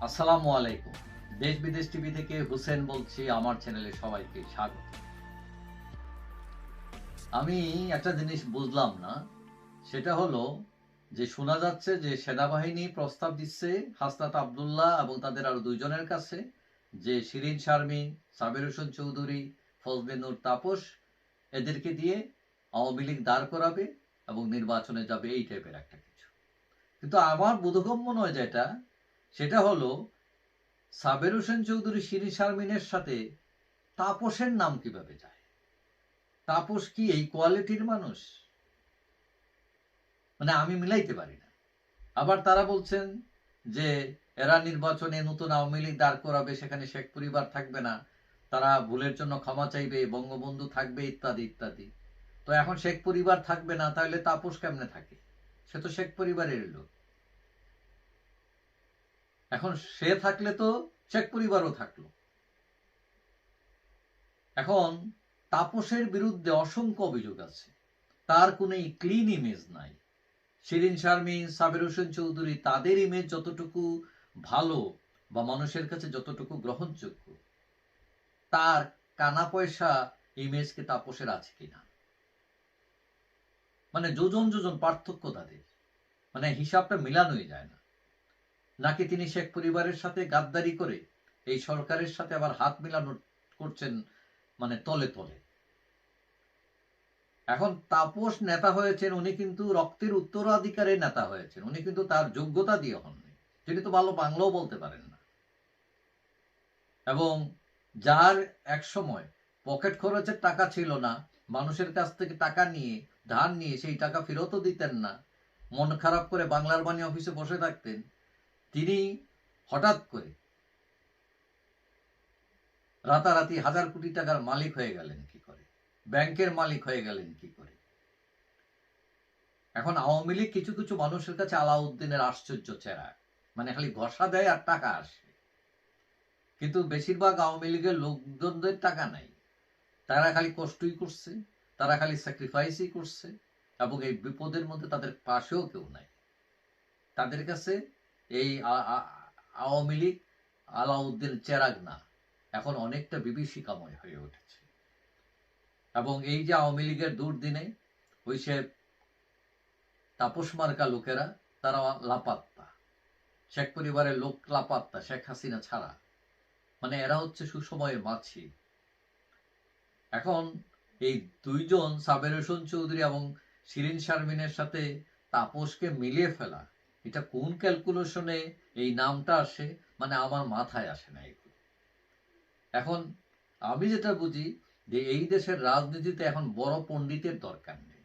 আসসালামু আলাইকুম। দেশ বিদেশ টিভি থেকে হুসেন বলছি। আমার চ্যানেলে সবাইকে স্বাগত। আমি একটা জিনিস বুঝলাম না, সেটা হলো যে শোনা যাচ্ছে যে সেনাবাহিনী প্রস্তাব দিচ্ছে হাসনাত আব্দুল্লাহ এবং তাদের আরো ২ জনের কাছে যে শিরীন শারমিন, সাবের হোসেন চৌধুরী, ফজলে নূর তাপস এদেরকে দিয়ে আওয়ামী লীগ দাঁড় করাবে এবং নির্বাচনে যাবে, এই টাইপের একটা কিছু। কিন্তু আমার বোধগম্য নয় যেটা, সেটা হলো সাবের হোসেন চৌধুরী শিরীন শারমিনের সাথে তাপসের নাম কিভাবে যায়? তাপস কি এই কোয়ালিটির মানুষ? মানে আমি মিলাইতে পারি না। আবার তারা বলছেন যে এরা নির্বাচনে নতুন আওয়ামী লীগ দাঁড় করাবে, সেখানে শেখ পরিবার থাকবে না, তারা ভুলের জন্য ক্ষমা চাইবে, বঙ্গবন্ধু থাকবে, ইত্যাদি ইত্যাদি। তো এখন শেখ পরিবার থাকবে না, তাহলে তাপস কেমনে থাকে? সে তো শেখ পরিবারের লোক। এখন সে থাকলে তো শেখ পরিবারও থাকলো। এখন তাপসের বিরুদ্ধে অসংখ্য অভিযোগ আছে, তার কোনো ক্লিন ইমেজ নাই। শিরীন শারমিন, সাবের হোসেন চৌধুরী, তাদের ইমেজ যতটুকু ভালো বা মানুষের কাছে যতটুকু গ্রহণযোগ্য, তার কানা পয়সা ইমেজ কি তাপসের আছে কিনা? মানে যোজন যোজন পার্থক্য তাদের, মানে হিসাবটা মিলানোই যায় না। নাকি তিনি শেখ পরিবারের সাথে গাদ্দারি করে এই সরকারের সাথে আবার হাত মিলানো করছেন, মানে তলে তলে। এখন তাপস নেতা হয়েছেন, উনি কিন্তু রক্তের উত্তরাধিকারের নেতা হয়েছেন, উনি কিন্তু তার যোগ্যতা দিয়ে হননি। তিনি তো ভালো বাংলাও বলতে পারেন না। এবং যার এক সময় পকেট খরচের টাকা ছিল না, মানুষের কাছ থেকে টাকা নিয়ে, ধার নিয়ে সেই টাকা ফেরতও দিতেন না, মন খারাপ করে বাংলার বাণী অফিসে বসে থাকতেন, তিনি হঠাৎ করে রাতারাতি ১,০০০ কোটি টাকার মালিক হয়ে গেলেন কি করে? ব্যাংকের মালিক হয়ে গেলেন কি করে? এখন আওয়ামী লীগ কিছু কিছু মানুষের কাছে আলাউদ্দিনের আশ্চর্য চেহারা, মানে খালি ঘষা দেয় আর টাকা আসে। কিন্তু বেশিরভাগ আওয়ামী লীগের লোকজনদের টাকা নাই, তারা খালি কষ্টই করছে, তারা খালি স্যাক্রিফাইসই করছে, এবং এই বিপদের মধ্যে তাদের পাশেও কেউ নাই। তাদের কাছে এই আওয়ামী লীগ আলাউদ্দিন চেরাগ না, এখন অনেকটা বিভীষিকাময় হয়ে উঠেছে। এবং এই যে আওয়ামী লীগের দুর্দিনে ওই সে তাপস মার্কা লোকেরা, তারা লাপাত্তা, শেখ পরিবারের লোক লাপাত্তা, শেখ হাসিনা ছাড়া। মানে এরা হচ্ছে সুসময়ের মাছি। এখন এই ২ জন, সাবের হোসেন চৌধুরী এবং শিরীন শারমিনের সাথে তাপসকে মিলিয়ে ফেলা, এটা কোন ক্যালকুলেশনে এই নামটা আসে, মানে আমার মাথায় আসে না এগুলো। এখন আমি যেটা বুঝি যে এই দেশের রাজনীতিতে এখন বড় পণ্ডিতের দরকার নেই,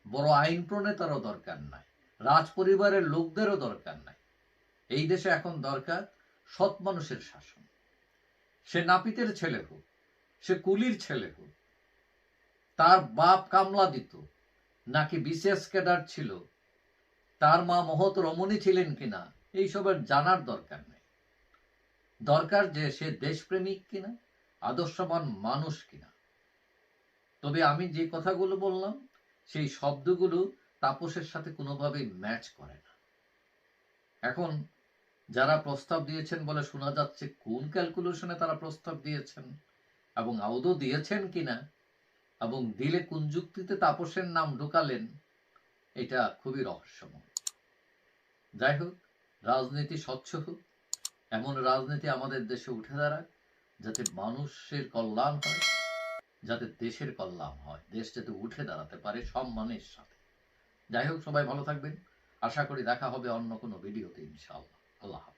বড় আইন প্রণেতারও দরকার নাই, রাজ পরিবারের লোকদেরও দরকার নাই। এই দেশে এখন দরকার সৎ মানুষের শাসন। সে নাপিতের ছেলে হোক, সে কুলির ছেলে হোক, তার বাপ কামলা দিত নাকি বিশেষ ক্যাডার ছিল, তার মা মহৎ রমণী ছিলেন কিনা, এইসবের জানার দরকার নেই। দরকার যে সে দেশপ্রেমিক কিনা, আদর্শবান মানুষ কিনা। তবে আমি যে কথাগুলো বললাম, সেই শব্দগুলো তাপসের সাথে কোনোভাবেই ম্যাচ করে না। এখন যারা প্রস্তাব দিয়েছেন বলে শোনা যাচ্ছে, কোন ক্যালকুলেশনে তারা প্রস্তাব দিয়েছেন এবং আদৌ দিয়েছেন কিনা, এবং দিলে কোন যুক্তিতে তাপসের নাম ঢোকালেন, এটা খুবই রহস্যময়। যাই হোক, রাজনীতি স্বচ্ছ হোক, এমন রাজনীতি আমাদের দেশে উঠে দাঁড়াক যাতে মানুষের কল্যাণ হয়, যাতে দেশের কল্যাণ হয়, দেশ যাতে উঠে দাঁড়াতে পারে সম্মানের সাথে। যাই হোক, সবাই ভালো থাকবেন। আশা করি দেখা হবে অন্য কোনো ভিডিওতে, ইনশাআল্লাহ। আল্লাহ হাফেজ।